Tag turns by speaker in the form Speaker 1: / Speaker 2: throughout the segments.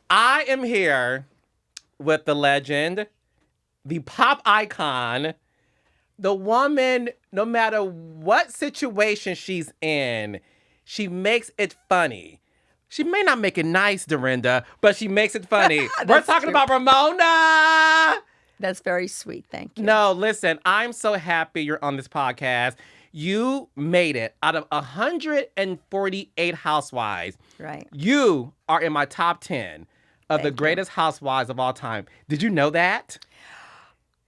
Speaker 1: I am here with the legend, the pop icon, the woman, no matter what situation she's in, she makes it funny. She may not make it nice, Dorinda, but she makes it funny. We're talking about Ramona.
Speaker 2: That's very sweet. Thank you.
Speaker 1: No, listen, I'm so happy you're on this podcast. You made it out of 148 housewives.
Speaker 2: Right.
Speaker 1: You are in my top 10 of the
Speaker 2: Thank
Speaker 1: greatest housewives of all time. Did you know that?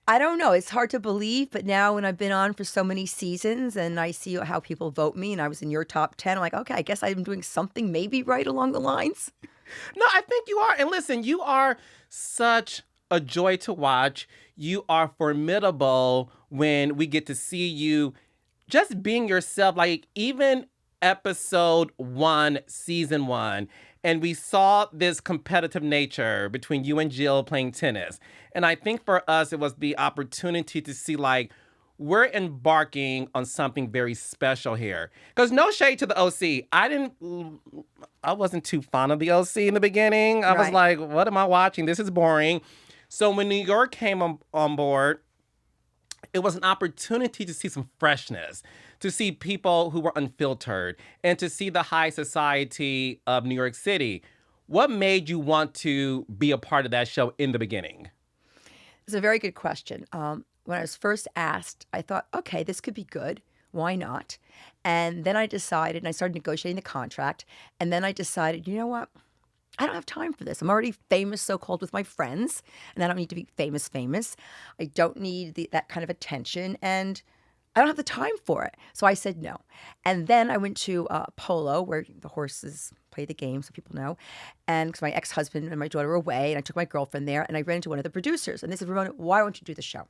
Speaker 2: I don't know. It's hard to believe, but now when I've been on for so many seasons and I see how people vote me and I was in your top 10, I'm like, okay, I guess I'm doing something maybe right along the lines.
Speaker 1: No, I think you are. And listen, you are such a joy to watch. You are formidable when we get to see you just being yourself. Like even episode 1, season 1, and we saw this competitive nature between you and Jill playing tennis. And I think for us, it was the opportunity to see like, we're embarking on something very special here. Because no shade to the OC. I wasn't too fond of the OC in the beginning. I was like, what am I watching? This is boring. So when New York came on board, it was an opportunity to see some freshness, to see people who were unfiltered, and to see the high society of New York City. What made you want to be a part of that show in the beginning?
Speaker 2: It's a very good question. When I was first asked, I thought, okay, this could be good. Why not? And then I decided, and I started negotiating the contract. And then I decided, you know what? I don't have time for this. I'm already famous, so-called, with my friends, and I don't need to be famous. I don't need that kind of attention, and I don't have the time for it. So I said no. And then I went to Polo, where the horses play the game, so people know. And because my ex-husband and my daughter were away, and I took my girlfriend there, and I ran into one of the producers, and they said, Ramona, why won't you do the show?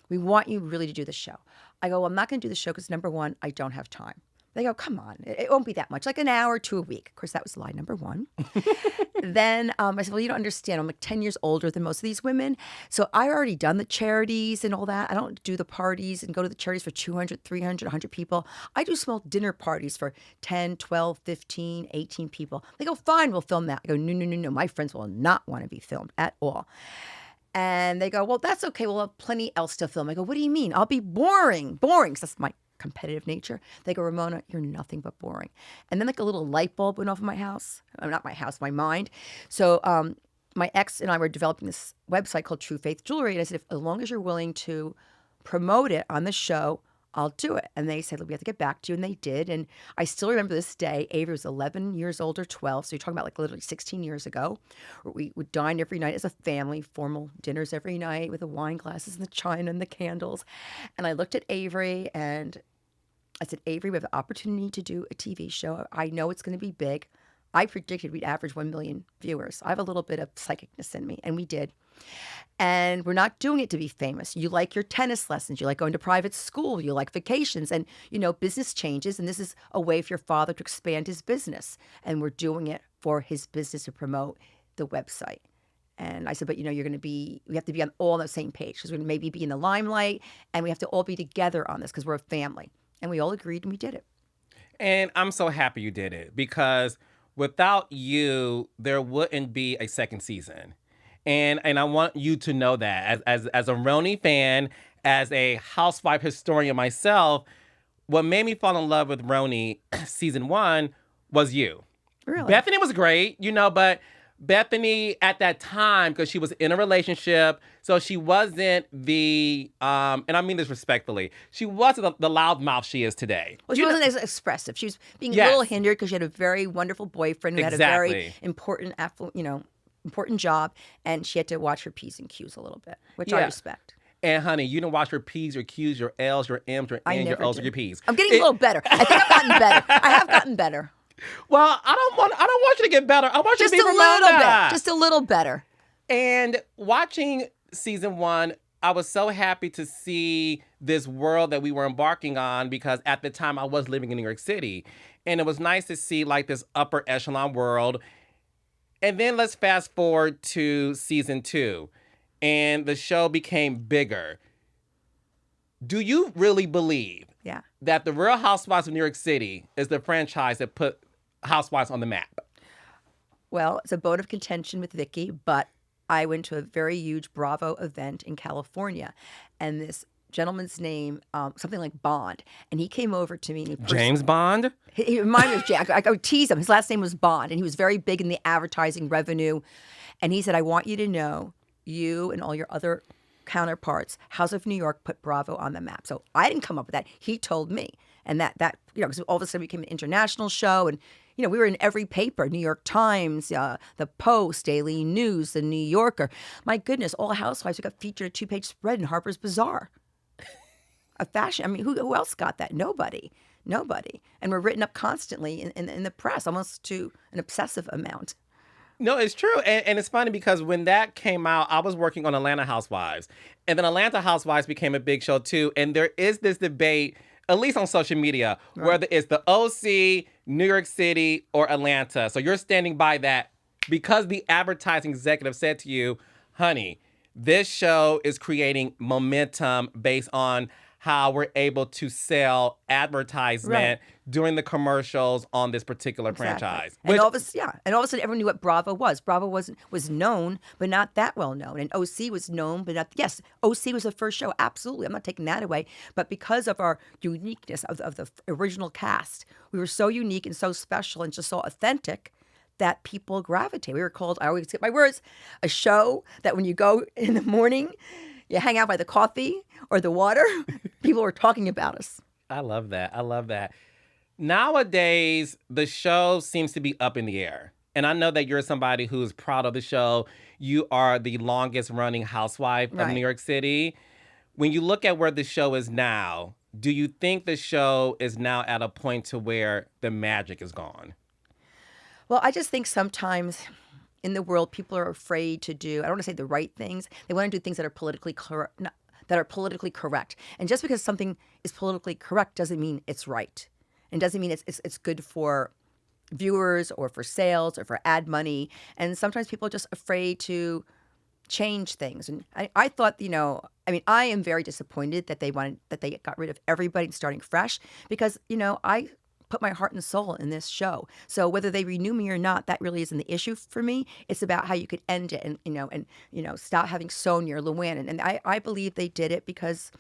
Speaker 2: We want you really to do the show. I go, well, I'm not going to do the show because, number one, I don't have time. They go, come on, it won't be that much, like an hour or two a week. Of course, that was lie number one. Then I said, well, you don't understand. I'm like 10 years older than most of these women. So I already done the charities and all that. I don't do the parties and go to the charities for 200, 300, 100 people. I do small dinner parties for 10, 12, 15, 18 people. They go, fine, we'll film that. I go, no. My friends will not want to be filmed at all. And they go, well, that's okay. We'll have plenty else to film. I go, what do you mean? I'll be boring. Boring. So that's my competitive nature. They go, Ramona, you're nothing but boring. And then like a little light bulb went off in my house. Not my house, my mind. So my ex and I were developing this website called True Faith Jewelry. And I said, as long as you're willing to promote it on the show, I'll do it. And they said, we have to get back to you. And they did. And I still remember this day. Avery was 11 years old or 12. So you're talking about like literally 16 years ago. We would dine every night as a family, formal dinners every night with the wine glasses and the china and the candles. And I looked at Avery and I said, Avery, we have the opportunity to do a TV show. I know it's going to be big. I predicted we'd average 1 million viewers. I have a little bit of psychicness in me, and we did. And we're not doing it to be famous. You like your tennis lessons. You like going to private school. You like vacations. And, business changes, and this is a way for your father to expand his business. And we're doing it for his business to promote the website. And I said, but, we have to be all on the same page because we're going to maybe be in the limelight, and we have to all be together on this because we're a family. And we all agreed, and we did it.
Speaker 1: And I'm so happy you did it because without you, there wouldn't be a second season. And I want you to know that as a RHONY fan, as a housewife historian myself, what made me fall in love with RHONY season 1 was you.
Speaker 2: Really?
Speaker 1: Bethany was great, but Bethany at that time, because she was in a relationship, so she wasn't and I mean this respectfully, she wasn't the loudmouth she is today.
Speaker 2: Well, she wasn't as expressive. She was being a little hindered because she had a very wonderful boyfriend who had a very important, important job, and she had to watch her P's and Q's a little bit, which I respect.
Speaker 1: And honey, you didn't watch your P's, your Q's, your L's, your M's, your N's, your O's, your P's.
Speaker 2: I'm getting a little better. I think I've gotten better. I have gotten better.
Speaker 1: Well, I don't want you to get better. I want you to be Ramona.
Speaker 2: Just a little better.
Speaker 1: And watching season 1, I was so happy to see this world that we were embarking on because at the time I was living in New York City. And it was nice to see like this upper echelon world. And then let's fast forward to season 2. And the show became bigger. Do you really believe that the Real Housewives of New York City is the franchise that put Housewives on the map?
Speaker 2: Well, it's a bone of contention with Vicky, but I went to a very huge Bravo event in California, and this gentleman's name, something like Bond, and he came over to me and
Speaker 1: James Bond?
Speaker 2: he reminded me of Jack. I would tease him. His last name was Bond, and he was very big in the advertising revenue. And he said, I want you to know, you and all your other counterparts, House of New York put Bravo on the map. So I didn't come up with that. He told me. And that because all of a sudden we became an international show. And, we were in every paper, New York Times, the Post, Daily News, the New Yorker. My goodness, all Housewives, we got featured a 2-page spread in Harper's Bazaar. A fashion. I mean, who else got that? Nobody. And we're written up constantly in the press, almost to an obsessive amount.
Speaker 1: No, it's true. And it's funny because when that came out, I was working on Atlanta Housewives. And then Atlanta Housewives became a big show too. And there is this debate, at least on social media, right, whether it's the OC, New York City, or Atlanta. So you're standing by that because the advertising executive said to you, honey, this show is creating momentum based on how we're able to sell advertisement during the commercials on this particular franchise.
Speaker 2: And all of a sudden, everyone knew what Bravo was. Bravo was known, but not that well known. And OC was known, but not. Yes, OC was the first show. Absolutely, I'm not taking that away. But because of our uniqueness of the original cast, we were so unique and so special and just so authentic that people gravitate. We were called, I always get my words, a show that when you go in the morning, you hang out by the coffee or the water, people were talking about us.
Speaker 1: I love that. Nowadays, the show seems to be up in the air. And I know that you're somebody who's proud of the show. You are the longest running housewife of New York City. When you look at where the show is now, do you think the show is now at a point to where the magic is gone?
Speaker 2: Well, I just think sometimes in the world, people are afraid to do, I don't want to say the right things. They want to do things that are politically correct. And just because something is politically correct doesn't mean it's right. And doesn't mean it's good for viewers or for sales or for ad money. And sometimes people are just afraid to change things. And I thought, I am very disappointed that they got rid of everybody and starting fresh because, I put my heart and soul in this show. So whether they renew me or not, that really isn't the issue for me. It's about how you could end it and stop having Sonia or Luann. And I believe they did it because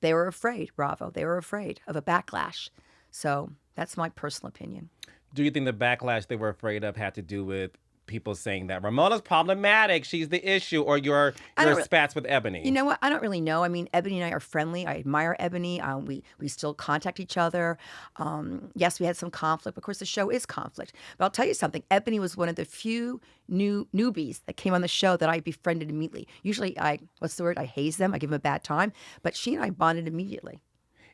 Speaker 2: they were afraid, Bravo. They were afraid of a backlash. So that's my personal opinion.
Speaker 1: Do you think the backlash they were afraid of had to do with people saying that Ramona's problematic, she's the issue, or your spats with Ebony?
Speaker 2: You know what? I don't really know. I mean, Ebony and I are friendly. I admire Ebony. We still contact each other. Yes, we had some conflict. Of course, the show is conflict. But I'll tell you something. Ebony was one of the few newbies that came on the show that I befriended immediately. Usually I haze them. I give them a bad time. But she and I bonded immediately.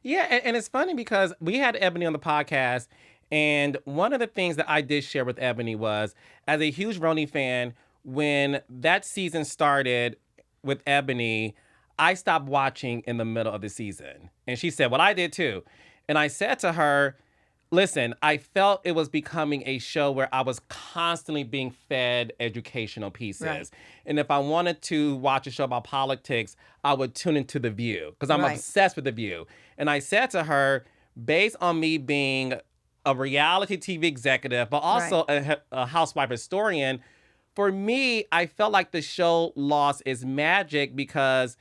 Speaker 1: Yeah, and it's funny because we had Ebony on the podcast, and one of the things that I did share with Ebony was, as a huge RHONY fan, when that season started with Ebony, I stopped watching in the middle of the season. And she said, well, I did too. And I said to her, listen, I felt it was becoming a show where I was constantly being fed educational pieces. Right. And if I wanted to watch a show about politics, I would tune into The View because I'm obsessed with The View. And I said to her, based on me being a reality TV executive, but also a housewife historian, for me, I felt like the show lost its magic because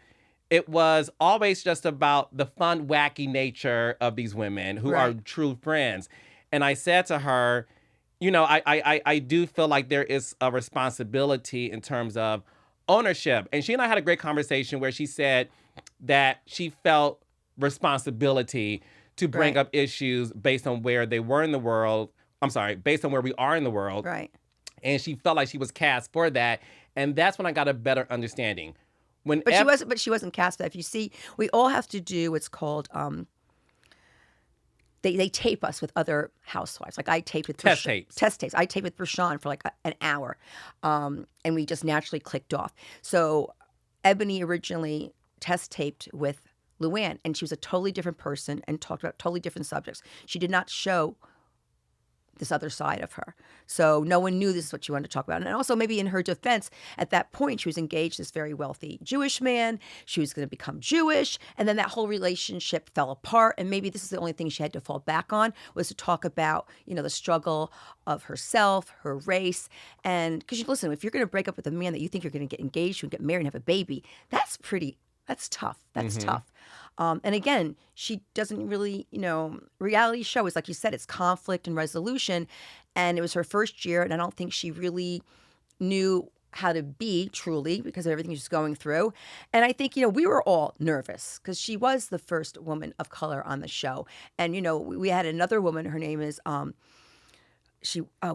Speaker 1: it was always just about the fun, wacky nature of these women who are true friends. And I said to her, I do feel like there is a responsibility in terms of ownership. And she and I had a great conversation where she said that she felt responsibility to bring up issues based on where they were in the world. Based on where we are in the world.
Speaker 2: Right.
Speaker 1: And she felt like she was cast for that. And that's when I got a better understanding.
Speaker 2: But she wasn't cast for that. If you see, we all have to do what's called they tape us with other housewives. Like I taped with
Speaker 1: test tapes.
Speaker 2: I taped with Rashawn for like an hour, and we just naturally clicked off. So Ebony originally test taped with Luann, and she was a totally different person and talked about totally different subjects. She did not show this other side of her. So no one knew this is what she wanted to talk about. And also maybe in her defense, at that point, she was engaged to this very wealthy Jewish man. She was going to become Jewish. And then that whole relationship fell apart. And maybe this is the only thing she had to fall back on, was to talk about, the struggle of herself, her race. And because listen, if you're going to break up with a man that you think you're going to get engaged to and get married and have a baby, that's tough. That's tough. And again, she doesn't really, reality show is, like you said, it's conflict and resolution. And it was her first year, and I don't think she really knew how to be truly because of everything she's going through. And I think, we were all nervous because she was the first woman of color on the show. And, we had another woman, her name is, oh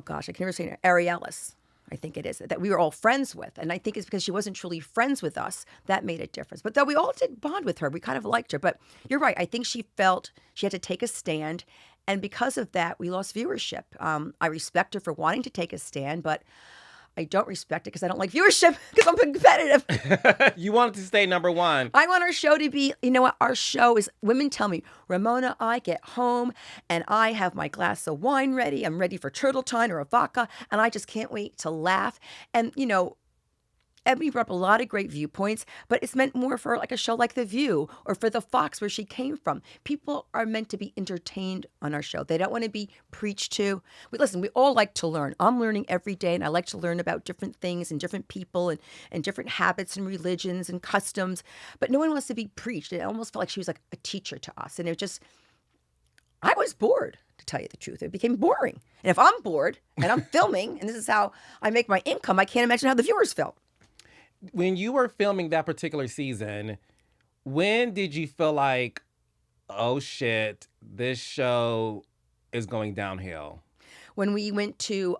Speaker 2: gosh, I can never say her, Ariellis. I think it is, that we were all friends with. And I think it's because she wasn't truly friends with us that made a difference. But though we all did bond with her, we kind of liked her. But you're right. I think she felt she had to take a stand. And because of that, we lost viewership. I respect her for wanting to take a stand, but I don't respect it because I don't like viewership because I'm competitive.
Speaker 1: You wanted to stay number one.
Speaker 2: I want our show to be, what our show is. Women tell me, Ramona, I get home and I have my glass of wine ready. I'm ready for turtle time or a vodka, and I just can't wait to laugh. And, Ebony brought up a lot of great viewpoints, but it's meant more for like a show like The View or for The Fox, where she came from. People are meant to be entertained on our show. They don't want to be preached to. Listen, we all like to learn. I'm learning every day, and I like to learn about different things and different people and different habits and religions and customs, but no one wants to be preached. It almost felt like she was like a teacher to us, and I was bored, to tell you the truth. It became boring. And if I'm bored and I'm filming, and this is how I make my income, I can't imagine how the viewers felt.
Speaker 1: When you were filming that particular season, when did you feel like, oh shit, this show is going downhill?
Speaker 2: When we went to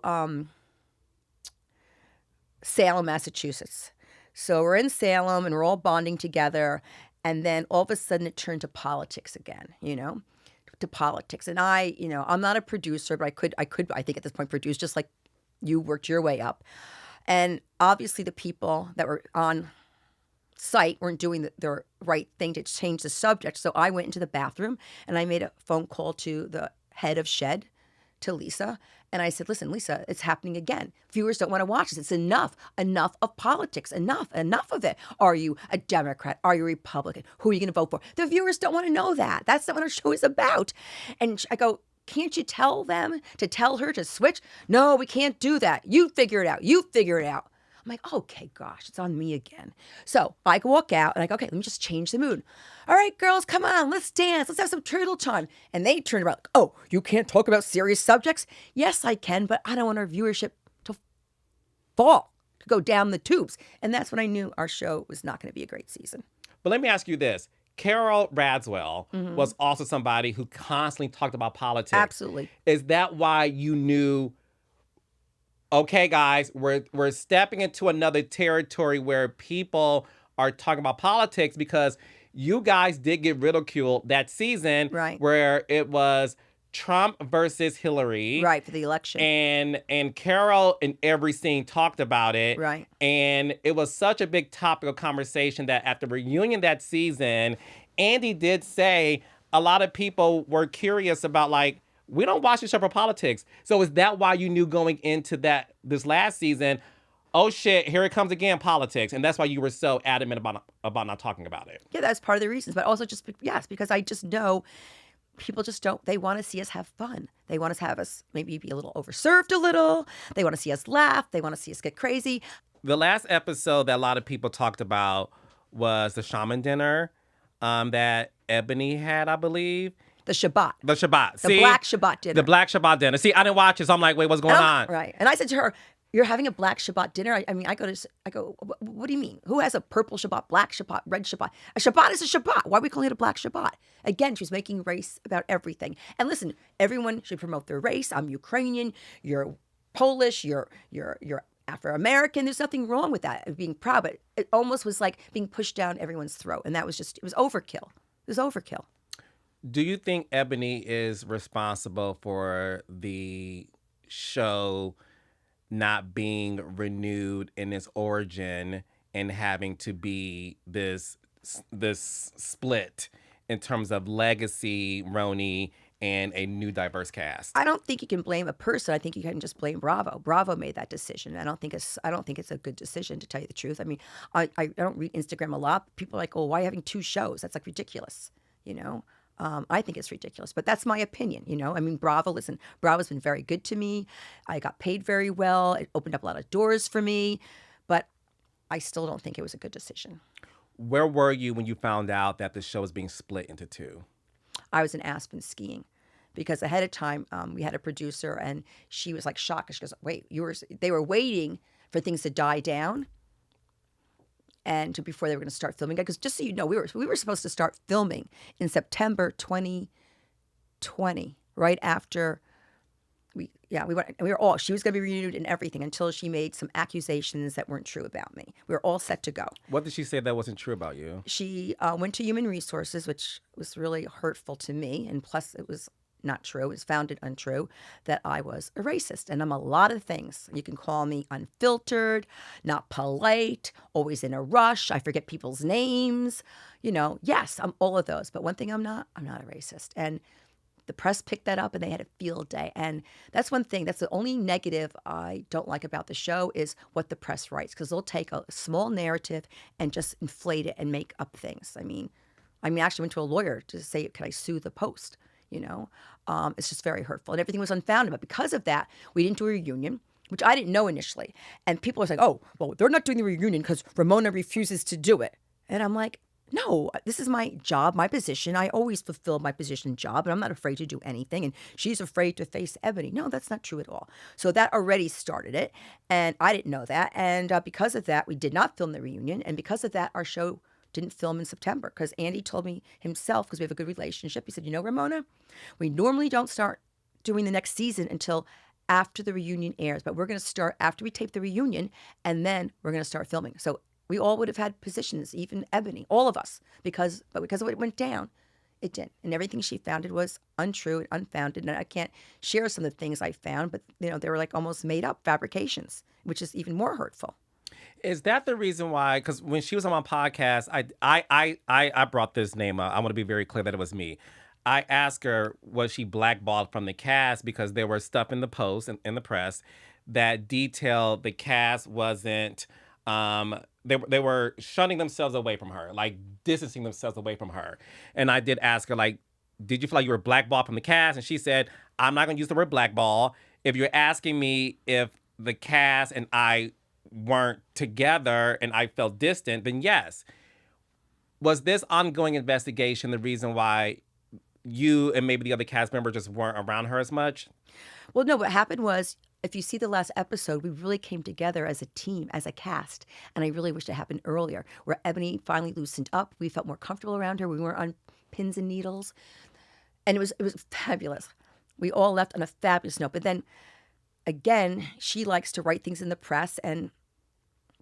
Speaker 2: Salem, Massachusetts. So we're in Salem and we're all bonding together. And then all of a sudden it turned to politics again, to politics. And I'm not a producer, but I could, I think at this point, produce, just like you worked your way up. And obviously the people that were on site weren't doing the right thing to change the subject. So I went into the bathroom and I made a phone call to the head of Shed, to Lisa. And I said, listen, Lisa, it's happening again. Viewers don't want to watch this. It's enough of politics. Enough of it. Are you a Democrat? Are you a Republican? Who are you going to vote for? The viewers don't want to know that. That's not what our show is about. And I go, can't you tell them to tell her to switch? No, we can't do that. You figure it out. I'm like, okay, gosh, it's on me again. So I walk out and I go, okay, let me just change the mood. All right, girls, come on, let's dance. Let's have some turtle time. And they turn around, like, oh, you can't talk about serious subjects? Yes, I can, but I don't want our viewership to fall, to go down the tubes. And that's when I knew our show was not going to be a great season.
Speaker 1: But let me ask you this. Carol Radswell was also somebody who constantly talked about politics.
Speaker 2: Absolutely.
Speaker 1: Is that why you knew, okay, guys, we're stepping into another territory where people are talking about politics? Because you guys did get ridiculed that season,
Speaker 2: right,
Speaker 1: where it was Trump versus Hillary.
Speaker 2: Right, for the election.
Speaker 1: And Carol in every scene talked about it.
Speaker 2: Right.
Speaker 1: And it was such a big topic of conversation that at the reunion that season, Andy did say a lot of people were curious about, like, we don't watch the show for politics. So is that why you knew going into this last season, oh shit, here it comes again, politics? And that's why you were so adamant about not talking about it?
Speaker 2: Yeah, that's part of the reasons. But also because I just know people just don't, they want to see us have fun. They want to have us maybe be a little overserved a little. They want to see us laugh. They want to see us get crazy.
Speaker 1: The last episode that a lot of people talked about was the shaman dinner that Ebony had, I believe.
Speaker 2: The Shabbat.
Speaker 1: The Shabbat.
Speaker 2: The Black Shabbat dinner.
Speaker 1: The Black Shabbat dinner. See, I didn't watch it, so I'm like, wait, what's going on?
Speaker 2: Right. And I said to her, you're having a Black Shabbat dinner? I go, what do you mean? Who has a purple Shabbat, black Shabbat, red Shabbat? A Shabbat is a Shabbat. Why are we calling it a Black Shabbat? Again, she was making race about everything. And listen, everyone should promote their race. I'm Ukrainian. You're Polish. You're Afro-American. There's nothing wrong with that, being proud. But it almost was like being pushed down everyone's throat. And that was it was overkill. It was overkill.
Speaker 1: Do you think Ebony is responsible for the show not being renewed in its origin and having to be this split in terms of legacy, RHONY, and a new diverse cast?
Speaker 2: I don't think you can blame a person. I think you can just blame Bravo. Bravo made that decision. I don't think it's a good decision, to tell you the truth. I mean, I don't read Instagram a lot. People are like, "Oh, why are you having two shows? That's like ridiculous." You know, I think it's ridiculous, but that's my opinion. I mean, Bravo. Listen, Bravo's been very good to me. I got paid very well. It opened up a lot of doors for me, but I still don't think it was a good decision.
Speaker 1: Where were you when you found out that the show was being split into two?
Speaker 2: I was in Aspen skiing because ahead of time we had a producer and she was like shocked. She goes, "Wait, they were waiting for things to die down and before they were going to start filming." Because just so you know, we were supposed to start filming in September 2020, right after she was going to be renewed and everything until she made some accusations that weren't true about me. We were all set to go.
Speaker 1: What did she say that wasn't true about you?
Speaker 2: She went to Human Resources, which was really hurtful to me, and plus it was not true. It was founded untrue that I was a racist, and I'm a lot of things. You can call me unfiltered, not polite, always in a rush. I forget people's names. Yes, I'm all of those. But one thing I'm not a racist. And the press picked that up and they had a field day. And that's one thing. That's the only negative I don't like about the show is what the press writes, because they'll take a small narrative and just inflate it and make up things. I mean, I actually went to a lawyer to say, "Can I sue the Post?" It's just very hurtful. And everything was unfounded. But because of that, we didn't do a reunion, which I didn't know initially. And people were like, "Oh, well, they're not doing the reunion because Ramona refuses to do it." And I'm like, no, this is my job, my position. I always fulfill my position job, and I'm not afraid to do anything. And she's afraid to face Ebony. No, that's not true at all. So that already started it, and I didn't know that. And because of that, we did not film the reunion. And because of that, our show didn't film in September because Andy told me himself, because we have a good relationship, he said, "Ramona, we normally don't start doing the next season until after the reunion airs, but we're going to start after we tape the reunion, and then we're going to start filming." So we all would have had positions, even Ebony, all of us, because of what went down, it didn't. And everything she founded was untrue and unfounded. And I can't share some of the things I found, but they were like almost made up fabrications, which is even more hurtful.
Speaker 1: Is that the reason why? Because when she was on my podcast, I brought this name up. I want to be very clear that it was me. I asked her, was she blackballed from the cast because there was stuff in the post and in the press that detailed the cast wasn't. They were shunning themselves away from her, like distancing themselves away from her. And I did ask her, like, did you feel like you were blackballed from the cast? And she said, "I'm not going to use the word blackball. If you're asking me if the cast and I weren't together and I felt distant, then yes." Was this ongoing investigation the reason why you and maybe the other cast members just weren't around her as much?
Speaker 2: Well, no, what happened was, if you see the last episode, we really came together as a team, as a cast. And I really wish it happened earlier, where Ebony finally loosened up. We felt more comfortable around her. We weren't on pins and needles. And it was fabulous. We all left on a fabulous note. But then, again, she likes to write things in the press, and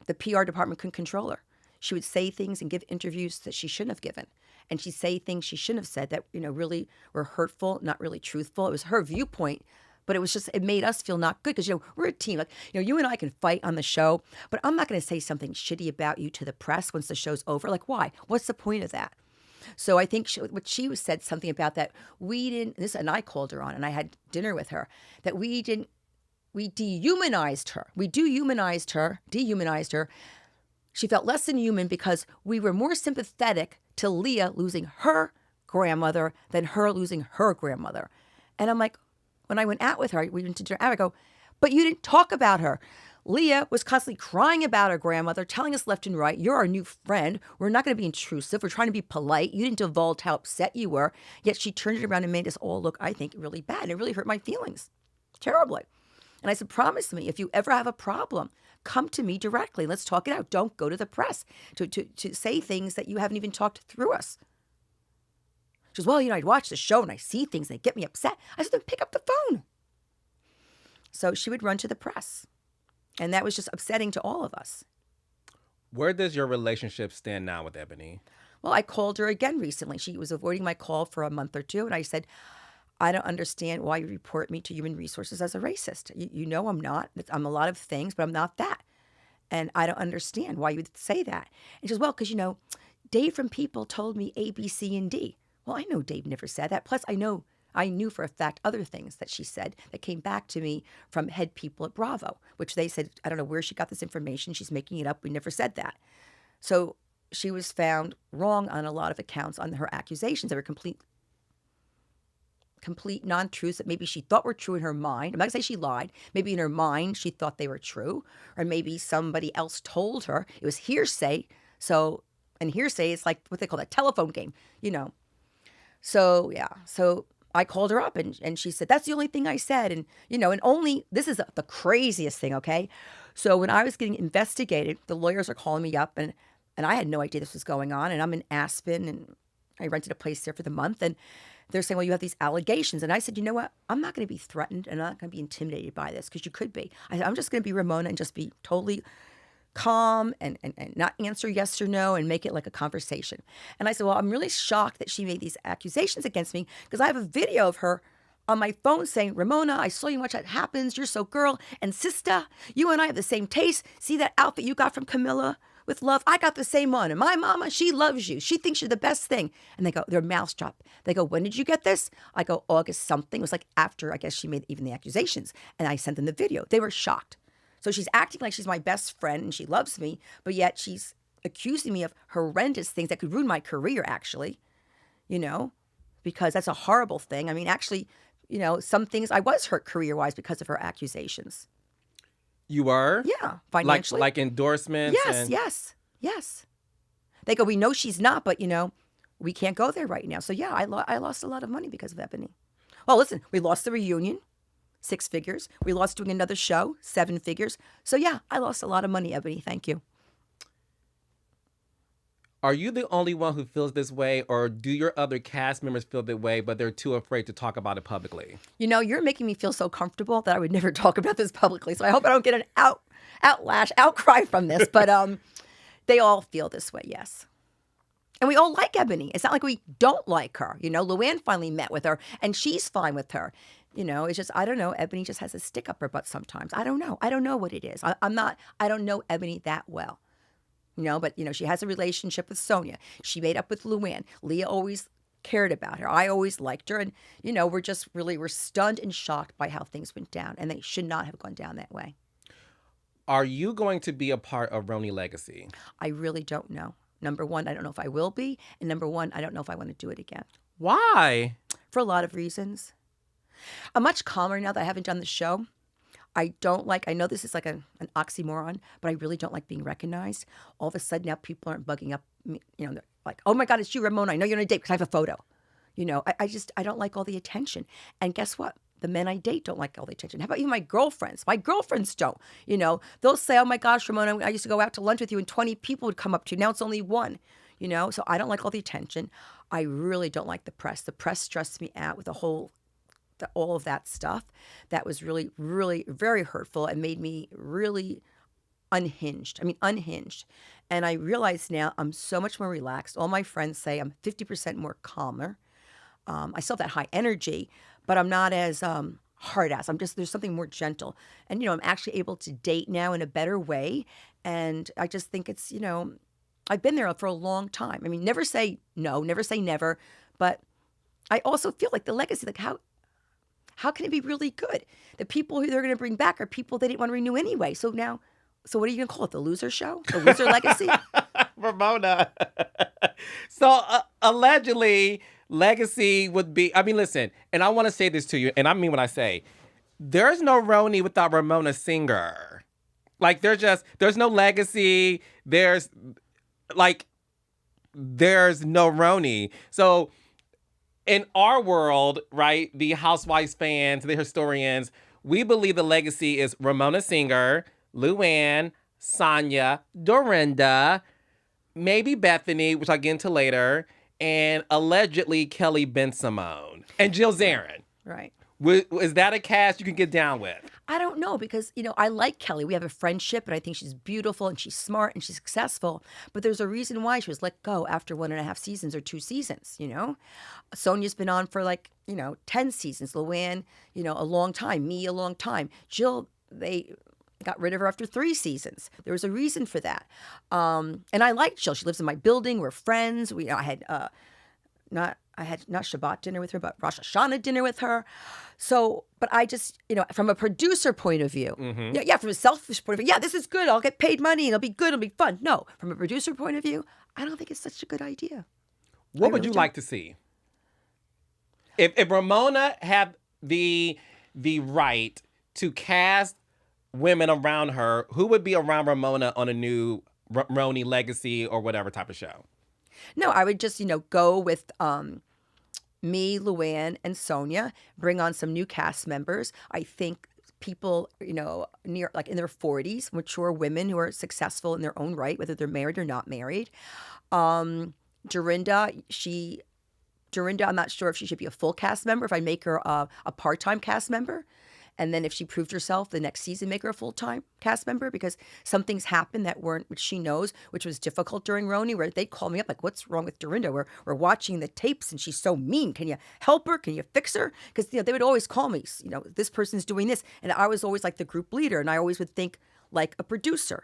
Speaker 2: the PR department couldn't control her. She would say things and give interviews that she shouldn't have given. And she'd say things she shouldn't have said that, really were hurtful, not really truthful. It was her viewpoint. But it made us feel not good because, we're a team. Like, you and I can fight on the show, but I'm not going to say something shitty about you to the press once the show's over. Like, why? What's the point of that? So I think what she said something about that and I called her on, and I had dinner with her, that we dehumanized her. We dehumanized her. She felt less than human because we were more sympathetic to Leah losing her grandmother than her losing her grandmother. And I'm like, when I went out with her, we went to dinner, I go, "But you didn't talk about her. Leah was constantly crying about her grandmother, telling us left and right, you're our new friend. We're not going to be intrusive. We're trying to be polite. You didn't divulge how upset you were." Yet she turned it around and made us all look, I think, really bad. And it really hurt my feelings terribly. And I said, "Promise me, if you ever have a problem, come to me directly. Let's talk it out. Don't go to the press to say things that you haven't even talked through us." She goes, "Well, I'd watch the show and I see things and they get me upset." I said, "Then pick up the phone." So she would run to the press. And that was just upsetting to all of us.
Speaker 1: Where does your relationship stand now with Ebony?
Speaker 2: Well, I called her again recently. She was avoiding my call for a month or two. And I said, "I don't understand why you report me to Human Resources as a racist. You know I'm not. I'm a lot of things, but I'm not that. And I don't understand why you would say that." And she goes, "Well, because, Dave from People told me A, B, C, and D." Well, I know Dave never said that. Plus, I know I knew for a fact other things that she said that came back to me from head people at Bravo, which they said, I don't know where she got this information. She's making it up. We never said that. So she was found wrong on a lot of accounts on her accusations. They were complete non-truths that maybe she thought were true in her mind. I'm not going to say she lied. Maybe in her mind she thought they were true, or maybe somebody else told her. It was hearsay. So, and hearsay is like what they call a telephone game, you know. So, yeah. So I called her up and she said, that's the only thing I said. And, you know, and only, this is the craziest thing, okay? So when I was getting investigated, the lawyers are calling me up and I had no idea this was going on. And I'm in Aspen and I rented a place there for the month. And they're saying, well, you have these allegations. And I said, you know what? I'm not going to be threatened and I'm not going to be intimidated by this because you could be. I'm just going to be Ramona and just be totally calm and not answer yes or no and make it like a conversation. And I said, well, I'm really shocked that she made these accusations against me because I have a video of her on my phone saying, Ramona, I saw you watch That Happens. You're so girl. And sister, you and I have the same taste. See that outfit you got from Camilla? With love, I got the same one. And my mama, she loves you. She thinks you're the best thing. And they go, their mouths drop. They go, when did you get this? I go, August something. It was like after, I guess she made even the accusations. And I sent them the video. They were shocked. So she's acting like she's my best friend and she loves me, but yet she's accusing me of horrendous things that could ruin my career, actually, you know, because that's a horrible thing. I mean, actually, you know, some things I was hurt career-wise because of her accusations.
Speaker 1: You were?
Speaker 2: Yeah, financially.
Speaker 1: Like endorsements?
Speaker 2: Yes. They go, we know she's not, but, you know, we can't go there right now. So, yeah, I lost a lot of money because of Ebony. Well, listen, we lost the reunion, 6 figures. We lost doing another show, 7 figures. So, yeah, I lost a lot of money, Ebony. Thank you.
Speaker 1: Are you the only one who feels this way, or do your other cast members feel that way, but they're too afraid to talk about it publicly?
Speaker 2: You know, you're making me feel so comfortable that I would never talk about this publicly. So I hope I don't get an outcry from this. But they all feel this way, yes. And we all like Ebony. It's not like we don't like her. You know, Luann finally met with her, and she's fine with her. You know, it's just, I don't know. Ebony just has a stick up her butt sometimes. I don't know. I don't know what it is. I don't know Ebony that well. You know, but, you know, she has a relationship with Sonia. She made up with Luann. Leah always cared about her. I always liked her. And, you know, we're stunned and shocked by how things went down. And they should not have gone down that way.
Speaker 1: Are you going to be a part of Roni Legacy?
Speaker 2: I really don't know. Number one, I don't know if I will be. And number one, I don't know if I want to do it again.
Speaker 1: Why?
Speaker 2: For a lot of reasons. I'm much calmer now that I haven't done the show. I know this is like an oxymoron, but I really don't like being recognized. All of a sudden now people aren't bugging up me, you know, they're like, oh my God, it's you, Ramona. I know you're on a date because I have a photo. You know, I don't like all the attention. And guess what? The men I date don't like all the attention. How about even my girlfriends? My girlfriends don't. You know, they'll say, oh my gosh, Ramona, I used to go out to lunch with you and 20 people would come up to you. Now it's only 1, you know? So I don't like all the attention. I really don't like the press. The press stressed me out with all of that stuff. That was really, really very hurtful and made me really unhinged. And I realize now I'm so much more relaxed. All my friends say I'm 50% more calmer. I still have that high energy, but I'm not as hard ass. There's something more gentle. And, you know, I'm actually able to date now in a better way. And I just think it's, you know, I've been there for a long time. I mean, never say no, never say never. But I also feel like the legacy, like how can it be really good? The people who they're going to bring back are people they didn't want to renew anyway. So what are you going to call it? The loser show? The loser legacy?
Speaker 1: Ramona. So allegedly, Legacy would be, I mean, listen, and I want to say this to you, and I mean what I say. There's no RHONY without Ramona Singer. Like, there's no Legacy. There's no RHONY. So in our world, right, the Housewives fans, the historians, we believe the legacy is Ramona Singer, Luann, Sonia, Dorinda, maybe Bethany, which I'll get into later, and allegedly Kelly Ben-Simone and Jill Zarin.
Speaker 2: Right.
Speaker 1: Is that a cast you can get down with?
Speaker 2: I don't know because, you know, I like Kelly. We have a friendship and I think she's beautiful and she's smart and she's successful. But there's a reason why she was let go after 1.5 seasons or 2 seasons, you know? Sonia's been on for 10 seasons. Luann, you know, a long time. Me, a long time. Jill, they got rid of her after 3 seasons. There was a reason for that. And I like Jill. She lives in my building. We're friends. I had I had not Shabbat dinner with her, but Rosh Hashanah dinner with her. So, but I just, from a producer point of view, yeah, from a selfish point of view, yeah, this is good. I'll get paid money and it'll be good. It'll be fun. No, from a producer point of view, I don't think it's such a good idea.
Speaker 1: What would you like to see? If Ramona had the right to cast women around her, who would be around Ramona on a new RHONY Legacy or whatever type of show?
Speaker 2: No, I would just, go with me, Luann, and Sonia, bring on some new cast members. I think people, near like in their 40s, mature women who are successful in their own right, whether they're married or not married. Dorinda, I'm not sure if she should be a full cast member, if I make her a part-time cast member. And then if she proved herself the next season, make her a full-time cast member, because some things happened that weren't, which she knows, which was difficult during RHONY, where they'd call me up like, what's wrong with Dorinda? We're watching the tapes and she's so mean. Can you help her? Can you fix her? Because, they would always call me, this person's doing this. And I was always like the group leader. And I always would think like a producer,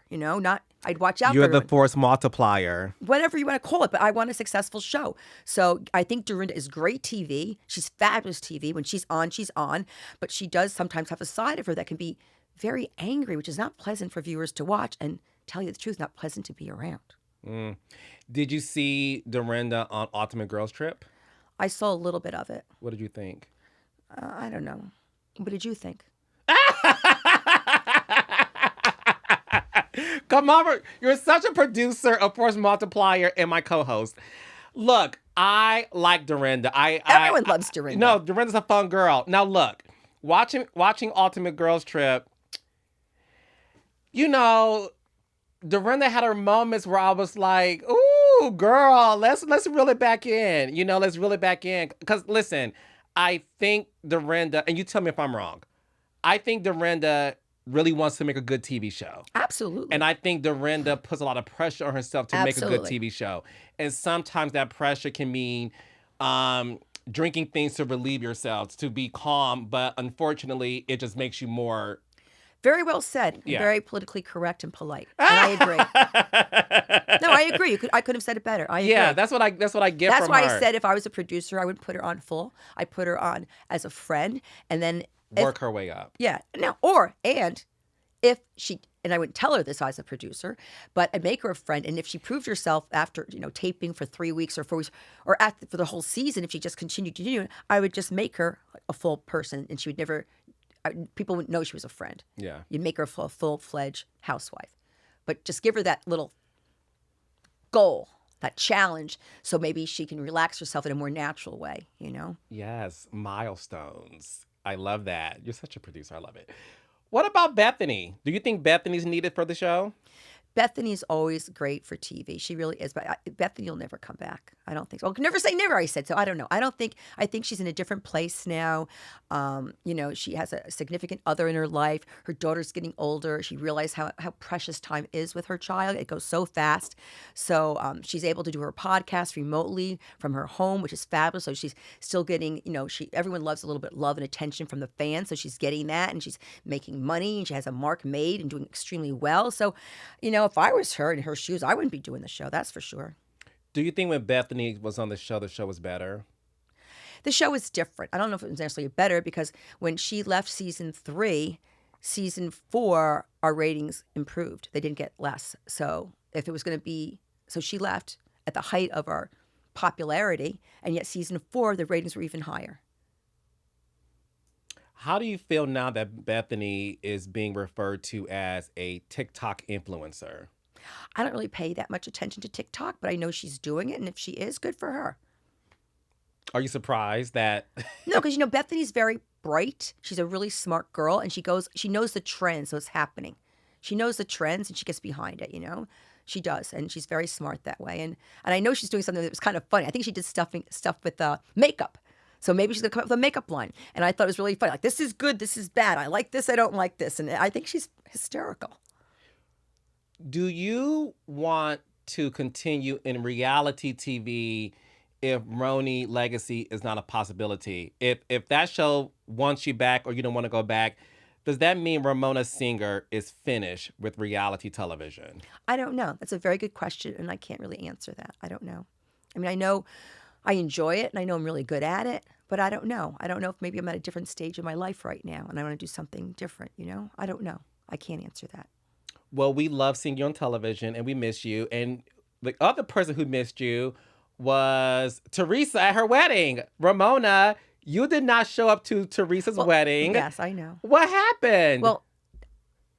Speaker 2: I'd watch out for
Speaker 1: You're
Speaker 2: everyone.
Speaker 1: the force multiplier.
Speaker 2: Whatever you want to call it, but I want a successful show. So I think Dorinda is great TV. She's fabulous TV. When she's on. But she does sometimes have a side of her that can be very angry, which is not pleasant for viewers to watch. And tell you the truth, not pleasant to be around.
Speaker 1: Did you see Dorinda on Ultimate Girls Trip?
Speaker 2: I saw a little bit of it.
Speaker 1: What did you think?
Speaker 2: I don't know. What did you think?
Speaker 1: Come on, you're such a producer, a force multiplier, and my co-host. Look, I like Dorinda.
Speaker 2: Everyone loves Dorinda.
Speaker 1: No, Dorinda's a fun girl. Now look, watching Ultimate Girls Trip, Dorinda had her moments where I was like, ooh, girl, let's reel it back in. Let's reel it back in. Because listen, I think Dorinda, and you tell me if I'm wrong, I think Dorinda really wants to make a good TV show.
Speaker 2: Absolutely.
Speaker 1: And I think Dorinda puts a lot of pressure on herself to make a good TV show. And sometimes that pressure can mean drinking things to relieve yourselves, to be calm. But unfortunately, it just makes you more...
Speaker 2: Very well said.
Speaker 1: Yeah.
Speaker 2: Very politically correct and polite. And I agree. No, I agree. I could have said it better. I agree.
Speaker 1: Yeah, that's what I get from her.
Speaker 2: That's why I said if I was a producer, I would put her on full. I'd put her on as a friend, and then
Speaker 1: work her way up.
Speaker 2: Yeah. Now, and if she, and I wouldn't tell her this as a producer, but I'd make her a friend. And if she proved herself after, taping for 3 weeks or 4 weeks, or for the whole season, if she just continued to do it, I would just make her a full person, and she would never, people wouldn't know she was a friend.
Speaker 1: Yeah.
Speaker 2: You'd make her a full-fledged housewife. But just give her that little goal, that challenge, so maybe she can relax herself in a more natural way,
Speaker 1: Yes, milestones. I love that. You're such a producer. I love it. What about Bethany? Do you think Bethany's needed for the show?
Speaker 2: Bethany's always great for TV. She really is. But Bethany will never come back. I don't think so. Well, never say never, I said. So I don't know. I think she's in a different place now. She has a significant other in her life. Her daughter's getting older. She realized how precious time is with her child. It goes so fast. So she's able to do her podcast remotely from her home, which is fabulous. So she's still getting, everyone loves a little bit of love and attention from the fans. So she's getting that, and she's making money, and she has a mark made and doing extremely well. So, if I was her in her shoes, I wouldn't be doing the show. That's for sure.
Speaker 1: Do you think when Bethany was on the show was better?
Speaker 2: The show is different. I don't know if it was necessarily better, because when she left season 3, season 4, our ratings improved. They didn't get less. So if it was going to be, so she left at the height of our popularity, and yet season 4, the ratings were even higher.
Speaker 1: How do you feel now that Bethany is being referred to as a TikTok influencer?
Speaker 2: I don't really pay that much attention to TikTok, but I know she's doing it, and if she is, good for her.
Speaker 1: Are you surprised that...
Speaker 2: No, because, Bethany's very bright. She's a really smart girl, and she knows the trends, so it's happening. She knows the trends, and she gets behind it, She does, and she's very smart that way. And I know she's doing something that was kind of funny. I think she did stuff with makeup. So maybe she's going to come up with a makeup line. And I thought it was really funny. Like, this is good, this is bad. I like this, I don't like this. And I think she's hysterical.
Speaker 1: Do you want to continue in reality TV if RHONY Legacy is not a possibility? If that show wants you back, or you don't want to go back, does that mean Ramona Singer is finished with reality television?
Speaker 2: I don't know. That's a very good question, and I can't really answer that. I don't know. I mean, I know I enjoy it and I know I'm really good at it, but I don't know. I don't know if maybe I'm at a different stage in my life right now and I want to do something different, you know? I don't know. I can't answer that.
Speaker 1: Well, we love seeing you on television and we miss you. And the other person who missed you was Teresa at her wedding. Ramona, you did not show up to Teresa's wedding.
Speaker 2: Yes, I know.
Speaker 1: What happened?
Speaker 2: Well,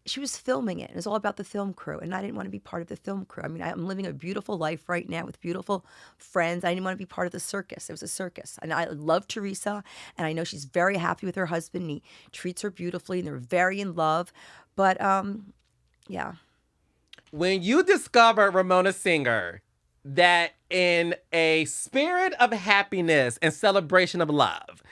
Speaker 2: she was filming it. It was all about the film crew, and I didn't want to be part of the film crew. I mean, I'm living a beautiful life right now with beautiful friends. I didn't want to be part of the circus. It was a circus. And I love Teresa, and I know she's very happy with her husband, and he treats her beautifully, and they're very in love. But, yeah.
Speaker 1: When you discovered Ramona Singer, that in a spirit of happiness and celebration of love,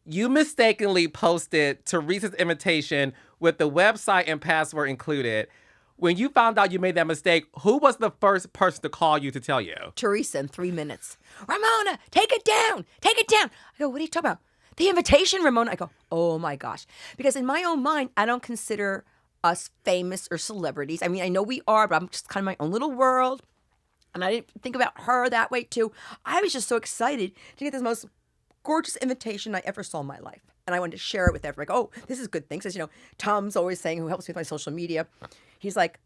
Speaker 1: you mistakenly posted Teresa's invitation with the website and password included. When you found out you made that mistake, who was the first person to call you to tell you?
Speaker 2: Teresa in 3 minutes. Ramona, take it down. Take it down. I go, what are you talking about? The invitation, Ramona. I go, oh my gosh. Because in my own mind, I don't consider us famous or celebrities. I mean, I know we are, but I'm just kind of my own little world. And I didn't think about her that way too. I was just so excited to get this most gorgeous invitation I ever saw in my life. And I wanted to share it with everyone. Like, oh, this is good things. As you know, Tom's always saying, who helps me with my social media, he's like,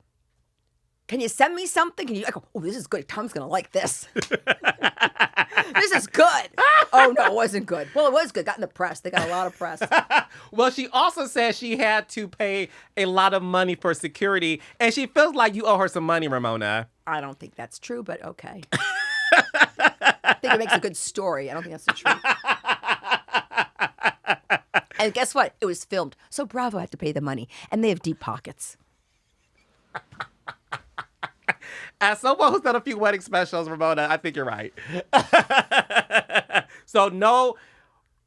Speaker 2: can you send me something? I go, oh, this is good. Tom's going to like this. This is good. Oh, no, it wasn't good. Well, it was good. Got in the press. They got a lot of press.
Speaker 1: Well, she also said she had to pay a lot of money for security, and she feels like you owe her some money, Ramona.
Speaker 2: I don't think that's true, but okay. I think it makes a good story. I don't think that's the truth. And guess what? It was filmed. So Bravo had to pay the money. And they have deep pockets.
Speaker 1: As someone who's done a few wedding specials, Ramona, I think you're right. So no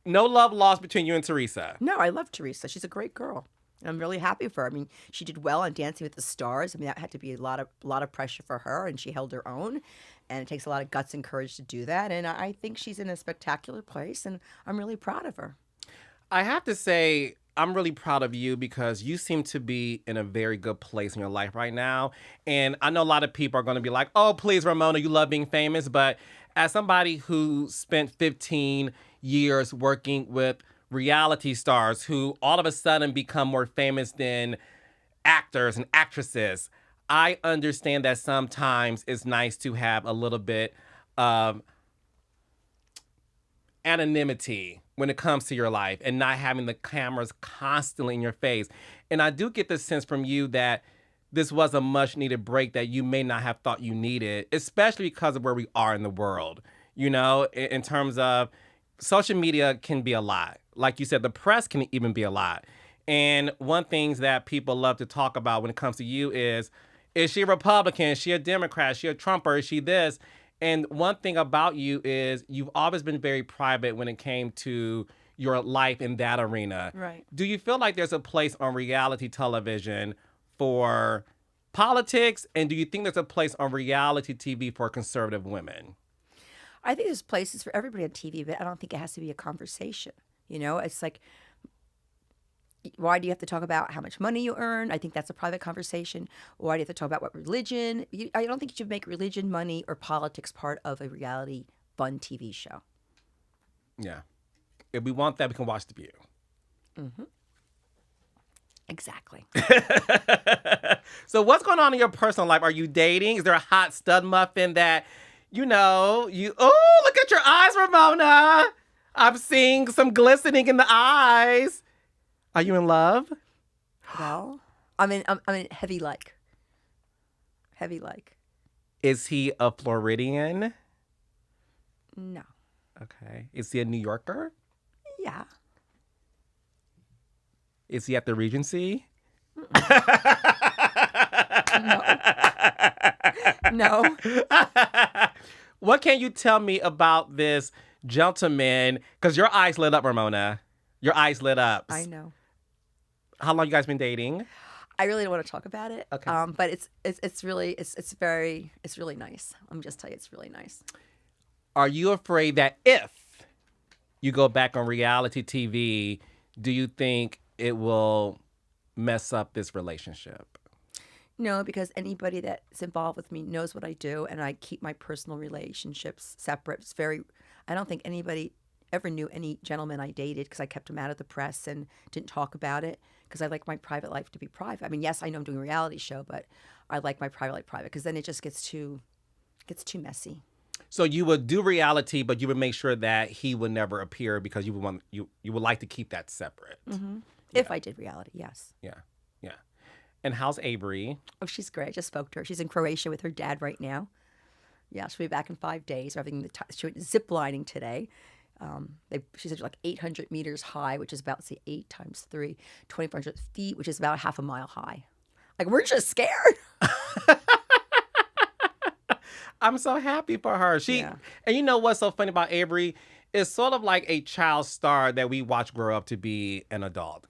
Speaker 1: love lost between you and Teresa.
Speaker 2: No, I love Teresa. She's a great girl. And I'm really happy for her. I mean, she did well on Dancing with the Stars. I mean, that had to be a lot of pressure for her, and she held her own. And it takes a lot of guts and courage to do that. And I think she's in a spectacular place, and I'm really proud of her.
Speaker 1: I have to say, I'm really proud of you because you seem to be in a very good place in your life right now. And I know a lot of people are going to be like, oh, please, Ramona, you love being famous. But as somebody who spent 15 years working with reality stars who all of a sudden become more famous than actors and actresses, I understand that sometimes it's nice to have a little bit of anonymity when it comes to your life and not having the cameras constantly in your face. And I do get the sense from you that this was a much needed break that you may not have thought you needed, especially because of where we are in the world. You know, in terms of social media can be a lot. Like you said, the press can even be a lot. And one thing that people love to talk about when it comes to you is she a Republican? Is she a Democrat? Is she a Trumper? Is she this? And one thing about you is you've always been very private when it came to your life in that arena.
Speaker 2: Right.
Speaker 1: Do you feel like there's a place on reality television for politics? And do you think there's a place on reality TV for conservative women?
Speaker 2: I think there's places for everybody on TV, but I don't think it has to be a conversation. You know, it's like, why do you have to talk about how much money you earn? I think that's a private conversation. Why do you have to talk about what religion? I don't think you should make religion, money, or politics part of a reality fun TV show.
Speaker 1: Yeah. If we want that, we can watch The View.
Speaker 2: Mm-hmm. Exactly.
Speaker 1: So what's going on in your personal life? Are you dating? Is there a hot stud muffin that, oh, look at your eyes, Ramona. I'm seeing some glistening in the eyes. Are you in love?
Speaker 2: Well, I'm in heavy like. Heavy like.
Speaker 1: Is he a Floridian?
Speaker 2: No.
Speaker 1: Okay. Is he a New Yorker?
Speaker 2: Yeah.
Speaker 1: Is he at the Regency?
Speaker 2: No.
Speaker 1: What can you tell me about this gentleman? Because your eyes lit up, Ramona. Your eyes lit up.
Speaker 2: I know.
Speaker 1: How long you guys been dating?
Speaker 2: I really don't want to talk about it.
Speaker 1: Okay.
Speaker 2: But it's really nice. I'm just telling you, it's really nice.
Speaker 1: Are you afraid that if you go back on reality TV, do you think it will mess up this relationship?
Speaker 2: No, because anybody that's involved with me knows what I do, and I keep my personal relationships separate. It's very, I don't think anybody ever knew any gentleman I dated because I kept them out of the press and didn't talk about it because I like my private life to be private. I mean, yes, I know I'm doing a reality show, but I like my private life private because then it just gets too messy.
Speaker 1: So you would do reality, but you would make sure that he would never appear because you would like to keep that separate.
Speaker 2: Mm-hmm. If I did reality, yes.
Speaker 1: Yeah, yeah. And how's Avery?
Speaker 2: Oh, she's great. I just spoke to her. She's in Croatia with her dad right now. Yeah, she'll be back in 5 days. She went zip lining today. She said like 800 meters high, which is about, 8 times 3, 2,400 feet, which is about half a mile high. Like, we're just scared.
Speaker 1: I'm so happy for her. And you know what's so funny about Avery? It's sort of like a child star that we watch grow up to be an adult.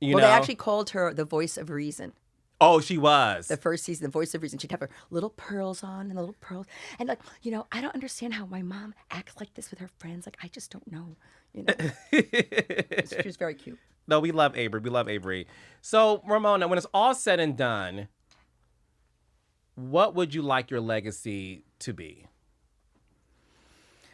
Speaker 1: You know?
Speaker 2: They actually called her the voice of reason.
Speaker 1: Oh, she was.
Speaker 2: The first season, the voice of reason. She'd have her little pearls on and the little pearls. And like, I don't understand how my mom acts like this with her friends. Like, I just don't know. She was very cute.
Speaker 1: No, we love Avery. We love Avery. So, Ramona, when it's all said and done, what would you like your legacy to be?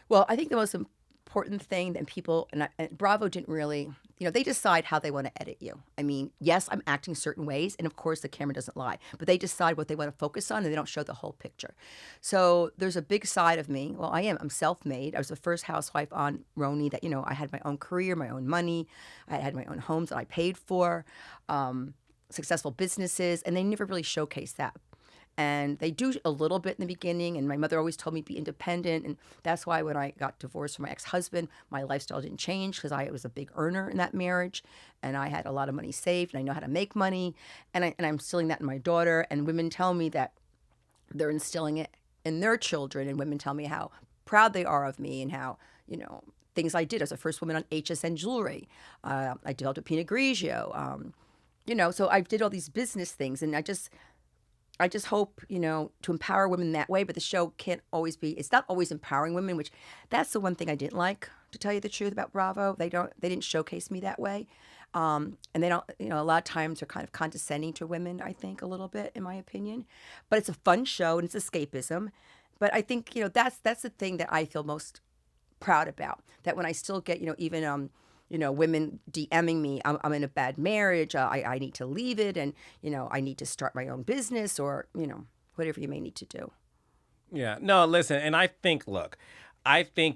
Speaker 2: Well, I think the most important thing that people, and Bravo didn't really, they decide how they want to edit you. I mean, yes, I'm acting certain ways, and of course the camera doesn't lie, but they decide what they want to focus on, and they don't show the whole picture. So there's a big side of me. Well, I'm self-made. I was the first housewife on RHONY that, I had my own career, my own money. I had my own homes that I paid for, successful businesses, and they never really showcased that. And they do a little bit in the beginning, and my mother always told me to be independent, and that's why when I got divorced from my ex-husband, my lifestyle didn't change because I was a big earner in that marriage, and I had a lot of money saved, and I know how to make money, and I'm instilling that in my daughter, and women tell me that they're instilling it in their children, and women tell me how proud they are of me and how, things I did. I was the first woman on HSN jewelry. I developed a Pinot Grigio, so I did all these business things, and I just hope, to empower women that way, but the show can't always be, it's not always empowering women, which that's the one thing I didn't like, to tell you the truth, about Bravo. They didn't showcase me that way. And they don't, a lot of times they're kind of condescending to women, I think, a little bit, in my opinion. But it's a fun show and it's escapism. But I think, that's the thing that I feel most proud about, that when I still get, even, women DMing me, I'm in a bad marriage, I need to leave it, and, I need to start my own business, or, whatever you may need to do.
Speaker 1: Yeah. No, listen, and I think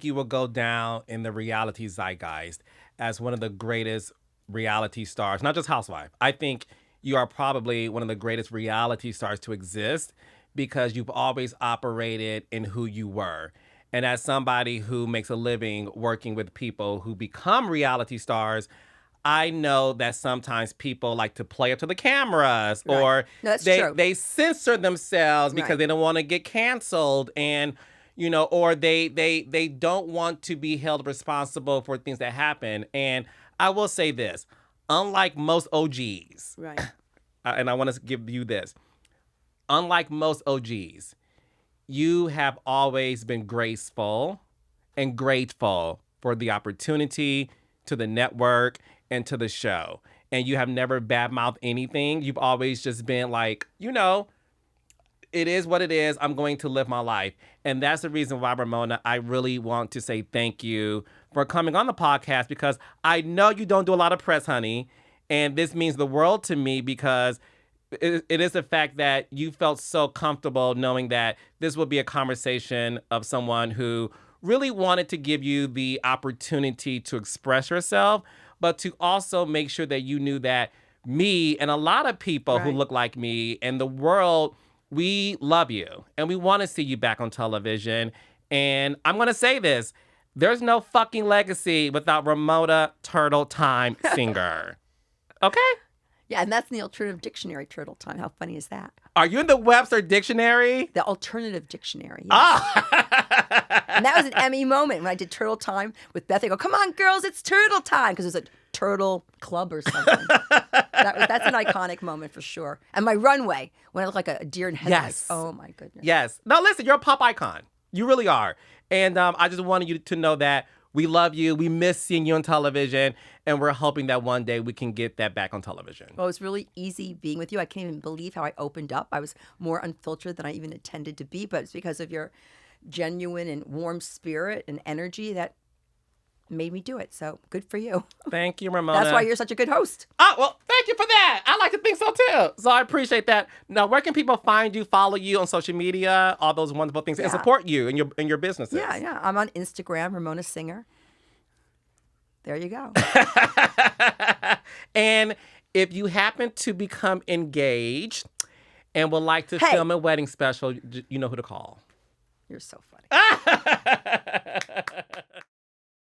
Speaker 1: you will go down in the reality zeitgeist as one of the greatest reality stars, not just housewife. I think you are probably one of the greatest reality stars to exist because you've always operated in who you were. And as somebody who makes a living working with people who become reality stars, I know that sometimes people like to play up to the cameras,
Speaker 2: right.
Speaker 1: Or
Speaker 2: no,
Speaker 1: they censor themselves because they don't want to get canceled, and or they don't want to be held responsible for things that happen. And I will say this, unlike most OGs,
Speaker 2: right?
Speaker 1: And I want to give you this, unlike most OGs, you have always been graceful and grateful for the opportunity, to the network, and to the show. And you have never badmouthed anything. You've always just been like, it is what it is. I'm going to live my life. And that's the reason why, Ramona, I really want to say thank you for coming on the podcast, because I know you don't do a lot of press, honey. And this means the world to me, because it is the fact that you felt so comfortable knowing that this would be a conversation of someone who really wanted to give you the opportunity to express yourself, but to also make sure that you knew that me and a lot of people who look like me and the world, we love you and we want to see you back on television. And I'm going to say this, there's no fucking legacy without Ramona Turtle Time Singer. Okay?
Speaker 2: Yeah, and that's in the alternative dictionary, Turtle Time. How funny is that?
Speaker 1: Are you in the Webster Dictionary?
Speaker 2: The alternative dictionary. Yes.
Speaker 1: Ah!
Speaker 2: And that was an Emmy moment when I did Turtle Time with Beth. I go, come on, girls, it's Turtle Time. Because it was a turtle club or something. That's an iconic moment for sure. And my runway, when I look like a deer in headlights.
Speaker 1: Yes.
Speaker 2: Oh, my goodness.
Speaker 1: Yes. Now, listen, you're a pop icon. You really are. And I just wanted you to know that We love you. We miss seeing you on television, and we're hoping that one day we can get that back on television.
Speaker 2: Well, it was really easy being with you. I can't even believe how I opened up. I was more unfiltered than I even intended to be, but it's because of your genuine and warm spirit and energy that made me do it. So good for you.
Speaker 1: Thank you, Ramona.
Speaker 2: That's why you're such a good host.
Speaker 1: Oh, well, thank you for that. I like to think so too. So I appreciate that. Now, where can people find you, follow you on social media, all those wonderful things, and support you in your businesses?
Speaker 2: Yeah. I'm on Instagram, Ramona Singer. There you go.
Speaker 1: And if you happen to become engaged and would like to film a wedding special, you know who to call.
Speaker 2: You're so funny.